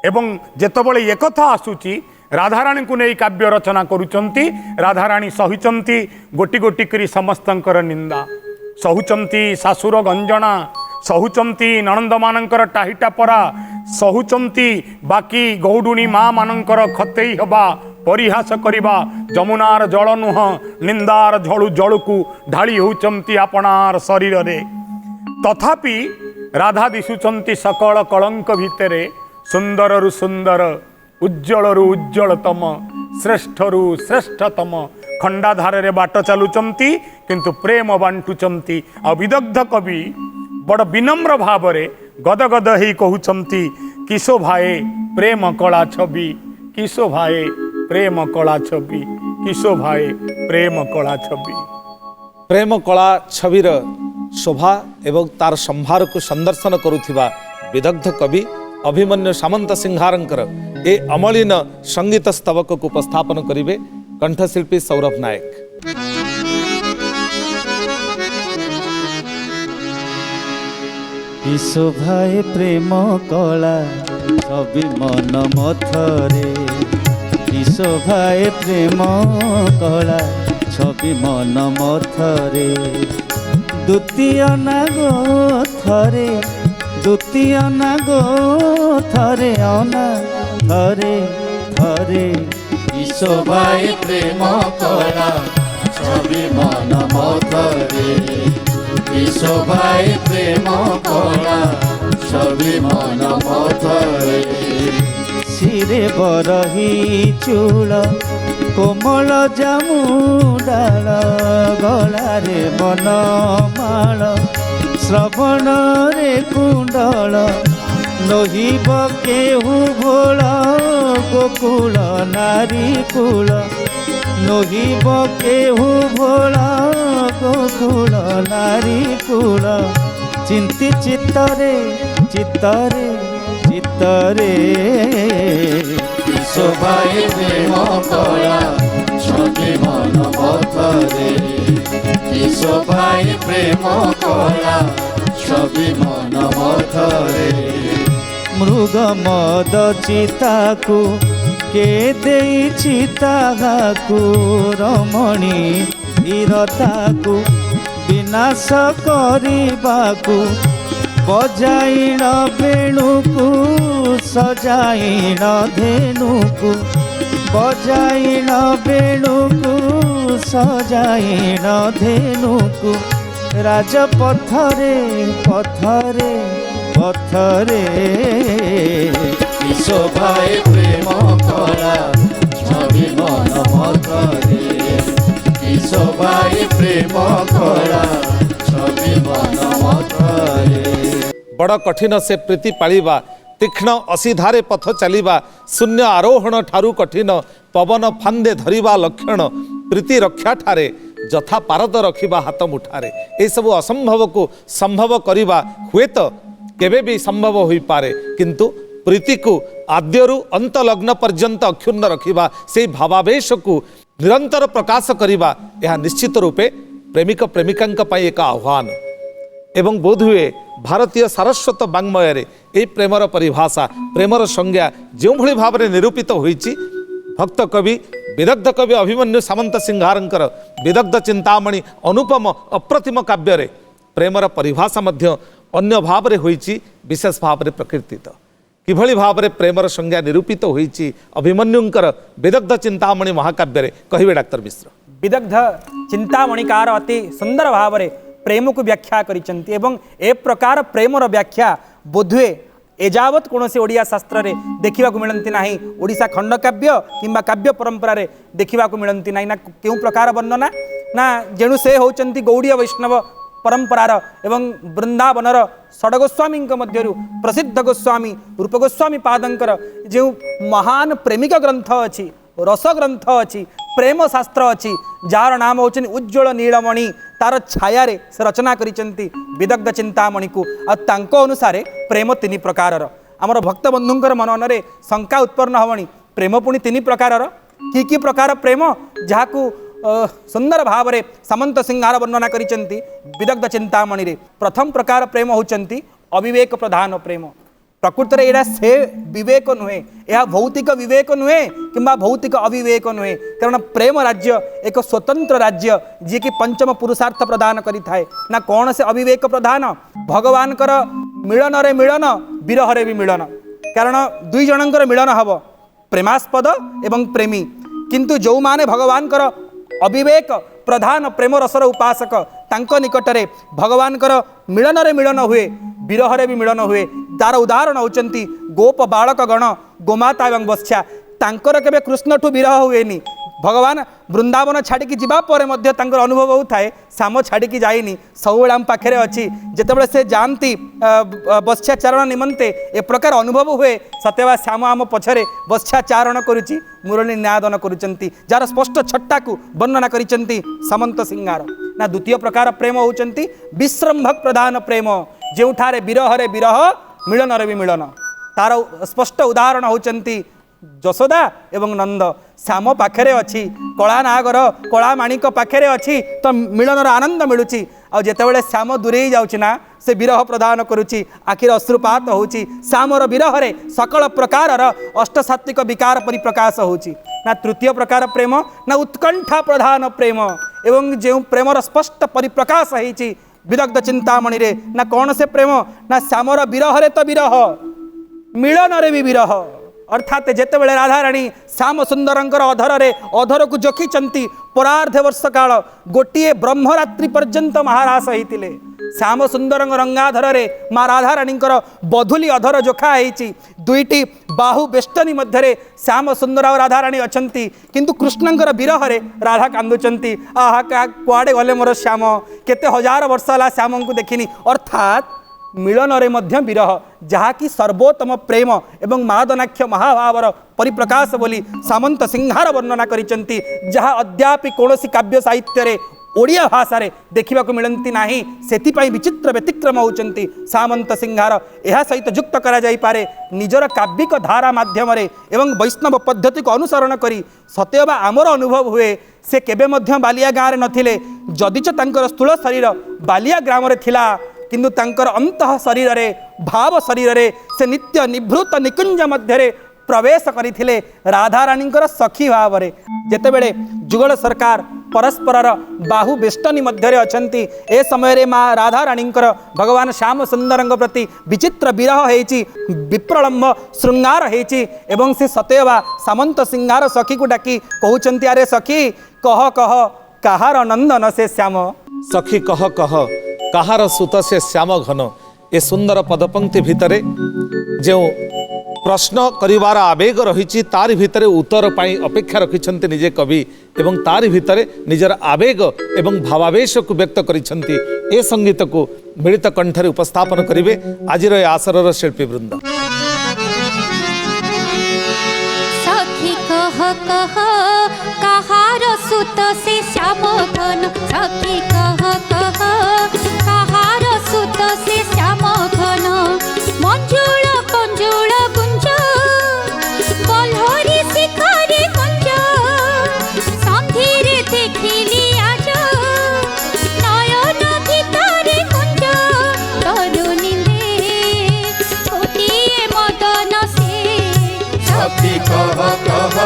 एवं जेतेबेले एकथा आसुची राधाराणी को नहीं काव्य रचना करुचंती राधाराणी सहुचंती गोटी गोटी करी समस्तंकर निंदा सहुचंती सासुर गंजना सहुचंती ननंद मानकर टाहिटा परा सहुचंती बाकी गौडुणी माँ मानकर खतेई हबा परिहास करिबा जमुनार जल नुह निंदार झलु जलु को ढाली होचंती आपणार शरीर रे तथापि राधा दिशुचंती सकल कलंक भितरे सुंदर रु सुंदर उज्जवल रु उज्जवलतम श्रेष्ठ रु श्रेष्ठतम खंडाधार रे बाट चलुचंती किंतु प्रेम बांटुचंती आ विदग्ध कवि बड़ विनम्र भाव रे गदगद ही कहउचंती किशो भाए प्रेम कला छवि किशो भाए प्रेम कला छवि कि शोभाए प्रेम कला छवि। प्रेम कला छविर शोभा एवं तार संभार को संदर्शन करुथिबा विदग्ध कवि अभिमन्यु सामंत सिंहारंकर ए अमलिन संगीत स्तवक को उपस्थापन करिवे कंठशिल्पी सौरभ नायक। शोभाए प्रेम कला छवि मन मथरे शोभाए प्रेम कला छवि मन मथरे द्वितीय नागो थरे द्वितीय नागो थरे अना थरे थरे शोभाए प्रेम कला छवि मन मथरे शोभाए प्रेम कला छवि मन मथरे सिरे बरही चूल कोमल जामु डाल गलारे बनमाल श्रवण रे कुंडल नहिब केहू भोल गोकुल नारी कुल नहिब केहू भोल गोकुल नारी कुल चिंती चित्तरे चित्तरे चित्तरे शोभाए प्रेम कला छवि मन मथरे शोभाए प्रेम कला छवि मन मथरे मृग मद चिताकू के देइछि ताहाकू रमणी धीरताकू विनाश करिबाकू बजाइण बेणुकू सजाइण धेनुकू बजाइण बेणुकू सजाइण धेनुकू राजपथरे पथरे पथरे शोभाए प्रेम कला छवि मन मथरे शोभाए प्रेम कला छवि मन मथरे बड़ कठिन से प्रीति पालिबा तीक्ष्ण असीधारे पथ चलिबा शून्य आरोहण ठारू कठिन पवन फांदे धरिबा लक्षण प्रीति रक्षा ठारे जथा पारद रखिबा हाथ मुठारे ए सब असंभव को संभव करिबा हुए तो केबे भी संभव होई पारे किंतु प्रीति को आद्यरु अंत लग्न पर्यंत अक्षुण्ण रखिबा से भावावेश को निरंतर प्रकाश करिबा यह निश्चित रूपे प्रेमिक प्रेमिकांक पई एक आह्वान एवं बोधहुए भारतीय सारस्वत वाङ्मय ये प्रेमर परिभाषा प्रेमर संज्ञा जो भली भाव में निरूपित होईची भक्त कवि विदग्ध कवि अभिमन्यु सामंत सिंहारंकर विदग्ध चिंतामणि अनुपम अप्रतिम काव्य प्रेमर परिभाषा मध्य अन्य भाव में होईची विशेष भाव में प्रकीर्तित किभली भाव में प्रेमर संज्ञा निरूपित होईची अभिमन्युंकर विदग्ध चिंतामणि महाकाव्य कहिबे डाक्टर मिश्र। विदग्ध चिंतामणिकार अति सुंदर भाव में प्रेम को व्याख्या करिसेंती एवं ए प्रकार प्रेमर व्याख्या बोधुए एजावत कौन से ओडिया शास्त्र रे देखा मिलती ना ओडिशा खंडकाव्य किंबा काव्य परंपरा रे देखा मिलती ना ना क्यों प्रकार वर्णना ना जेणु से होचंती गौड़ीय वैष्णव परंपरार एवं वृंदावनर षडगोस्वामी मध्यरु प्रसिद्ध गोस्वामी रूप गोस्वामी पादंकर जो महान प्रेमिक ग्रंथ अच्छी रस ग्रंथ अच्छी प्रेम शास्त्र अच्छी जार नाम होचन उज्ज्वल नीलमणि तार छाया रे से रचना करिसेंती विदग्ध चिंतामणि को तांको अनुसार प्रेम तीन प्रकार आमर भक्त बंधुंकर मन रे शंका उत्पन्न हवनी प्रेम पुणी तीन प्रकार कि प्रकार प्रेम जहाकू सुंदर भाव में सामंत सिंहार वर्णना करिसेंती विदग्ध चिंतामणि रे प्रथम प्रकार प्रेम होचंती अविवेक प्रधान प्रेम प्रकृत में यहाँ से विवेक नुहे यह भौतिक विवेक नुहे कि भौतिक अविवेक नुहे कारण प्रेम राज्य एक स्वतंत्र राज्य जी कि पंचम पुरुषार्थ प्रदान करिथाए ना कौन से अविवेक प्रधान भगवान मिलन रे मिलन विरह रे भी मिलन कारण दुई जनकर मिलन हब प्रेमास्पद एवं प्रेमी किंतु जो माने भगवान अविवेक प्रधान प्रेम रसर उपासक तांको निकटरे भगवान मिलन रे मिलन हुए विरह रे भी मिलन हुए तार उदाहरण होचंती गोप बालक गण गोमाता एवं वत्स्या तांकर केबे कृष्ण ठू विरह हुएनी भगवान वृंदावन छाड़ी जीवा पर मध्य तांकर अनुभव होता है श्याम छाड़ी जाइनी सब आम पाखे अच्छी जितेबाला से जाती बस्याचारण निमंते ए प्रकार अनुभव हुए सत्यवा श्याम आम पछरे बस्याचारण करुच्ची मुरली न्यायदान करुँच जार स्पष्ट छट्टा को वर्णना करिसेंती सामंत सिंगार ना द्वितीय प्रकार प्रेम होउचंती विश्रम्भक प्रधान प्रेम जोठारे विरह रे विरह मिलन रे भी मिलन तार स्पष्ट उदाहरण होउचंती यशोदा एवं नंद श्याम पाखे अच्छी कला नागर कला माणिक पाखे अच्छी तो मिलनर आनंद मिलूँ आ जितेबाला श्याम दूरे जाऊँना से विरह प्रदान करुच्ची आखिर अश्रुपात होची श्यामर विरह रे सकल प्रकार अष्टसात्विक विकार परिप्रकाश होची ना तृतीय प्रकार प्रेम ना उत्कंठा प्रधान प्रेम एवं जो प्रेमर स्पष्ट परिप्रकाश होती विदग्ध चिंतामणि रे ना कौन से प्रेम ना श्यामर विरह रे तो विरह मिलन रे भी विरह अर्थात जेतेबेले राधाराणी श्याम सुंदरंकर अधर अधर को जोखिचंती परार्ध वर्ष काल गोटे ब्रह्मरात्रि पर्यंत महारास होते श्याम सुंदर रंगाधर रे माँ राधाराणीकर बधुली अधर जोखा होती दुईटी बाहु बेष्टनी मध्य श्याम सुंदर और राधाराणी अच्छी किंतु कृष्णंकर विरह रे राधा कांदुचंती आहा कुआडे गले मोर श्याम केते हजार वर्ष है श्याम को देखिनी अर्थात मिलन रे मध्य विरह जहाँकि सर्वोत्तम प्रेम एवं मादनाख्य महाभावर परिप्रकाश बोली सामंत सिंहार वर्णना करिसेंती जहाँ अद्यापि कौनसी काव्य साहित्य रे ओडिया भाषा रे देखा मिलती नाही सेथिपाई विचित्र व्यतिक्रम होउचंती सामंत सिंहार यह सहित युक्त करा जाई पारे निजर काव्यिक धारा माध्यम रे एवं वैष्णव पद्धति को अनुसरण करी सत्यबा आमर अनुभव हुए से केबे मध्य बालिया गाँव रे नथिले जदिच तांकर स्थूल शरीर बालिया ग्राम रे थिला किंतु तांकर अंतः शरीर रे भाव शरीर रे से नित्य निभृत निकुंज मध्य रे प्रवेश करथिले राधाराणींकर सखी भाव रे जेतेबेले जुगल सरकार परस्पर बाहु बेष्टनी मध्य रे अछंती ए समय रे माँ राधाराणींकर भगवान श्याम सुंदरंग प्रति विचित्र विरह हेची विप्रलंब श्रृंगार हेची एवं से सतेवा सामंत सिंगार सखी को डाकी कहउचंती अरे सखी कह कह कहार नंदन से श्याम सखी कह कह कहार सुत से श्याम घन ए सुंदर पदपंक्ति भितरे जो प्रश्न करिवार आवेग रही तार भितरे उत्तर पाई अपेक्षा रखिछन्ति निजे कवि एवं तार भितरे निजर आवेग एवं भावावेश को व्यक्त करिछन्ति ए संगीत को मिलित कंठरे उपस्थापन करिवे आजिर ए आसरर शिल्पी वृंद। सखी कह कह कहार सुत से श्याम घन सखी कह कह कहार सुत से श्याम घन मंजुळ कंजुळ गुंज बल्हरी शिखरे कुंज संधिरे देखिली आज नयन भितरे कुंज तरुणींदे गोटिए मदन से सखी कह कह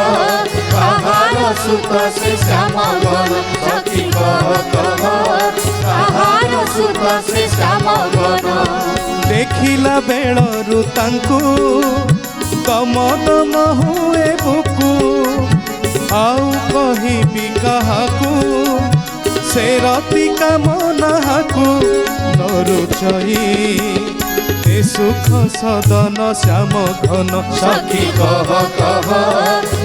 कहार सुत से श्याम घन सखी कह कह कहार सुत से श्याम घन देखिला बेलरू तांकू कमदम हुए बुकू आउ कहिबी काहाकू से रति कामनाहाकू नरुचई ए सुख सदन श्याम घन सखी कह कह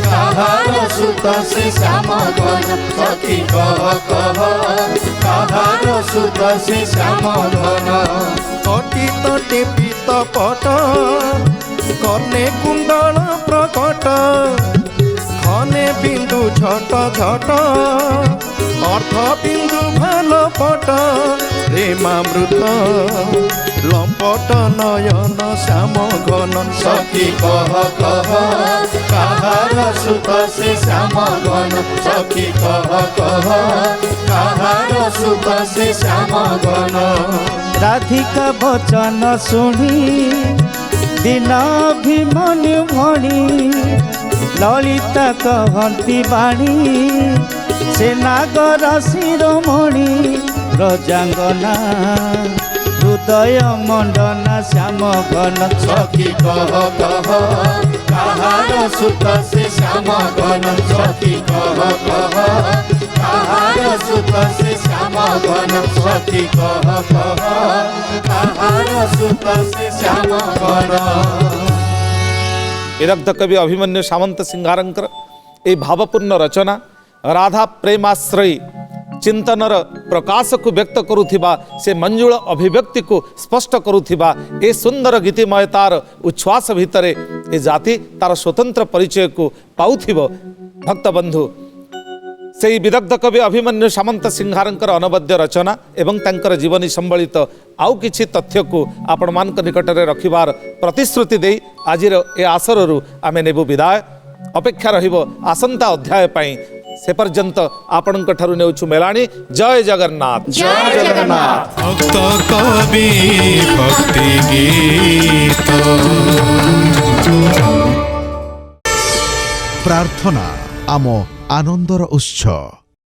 कहार सुत से श्याम घन सखी कह कह कहार सुत से श्याम घन कटी तटे पीत पट कने कुंडल प्रकट खने बिंदु झट झट अर्थ बिंदु भाल पट प्रेमामृत लंपट नयन श्याम घन सखी कह कह कहार सुत से श्याम घन सखी कह कह कहार सुत से श्याम घन राधिका वचन शुणी दिन अभिमन्यु भणी ललिता कहती बाणी से नागर शिरोमणि रजांगना हृदय मंडना श्याम घन सखी कह कह कहार सुत से श्याम घन सखी कह कह कहार सुत से श्याम घन सखी कह कह कहार सुत से श्याम घन। विरक्त कवि अभिमन्यु सामंत सिंहारंकर ए भावपूर्ण रचना राधा प्रेमाश्रयी चिंतनर प्रकाश को व्यक्त करुथिबा से मंजुल अभिव्यक्ति को स्पष्ट करुथिबा ए सुंदर गीतिमय तार उच्छ्वास भितरे ए जाति तार स्वतंत्र परिचय को पाउथिबो। भक्त बंधु से विदग्ध कवि अभिमन्यु सामंत सिंहारंकर अनवद्य रचना एवं तांकर जीवनी संबलित आउ किछि तथ्य को आपण मान निकट में रखिबार प्रतिश्रुति दे आज ए आसरु आमे नेबु विदाय। अपेक्षा रहिबो आसंता अध्याय पई से पर्यंत आपणक ठारू नेउछु मेलाणी। जय जगन्नाथ। जय जगन्नाथ। भक्त कवि भक्ति गीत प्रार्थना आम आनंदर उत्स।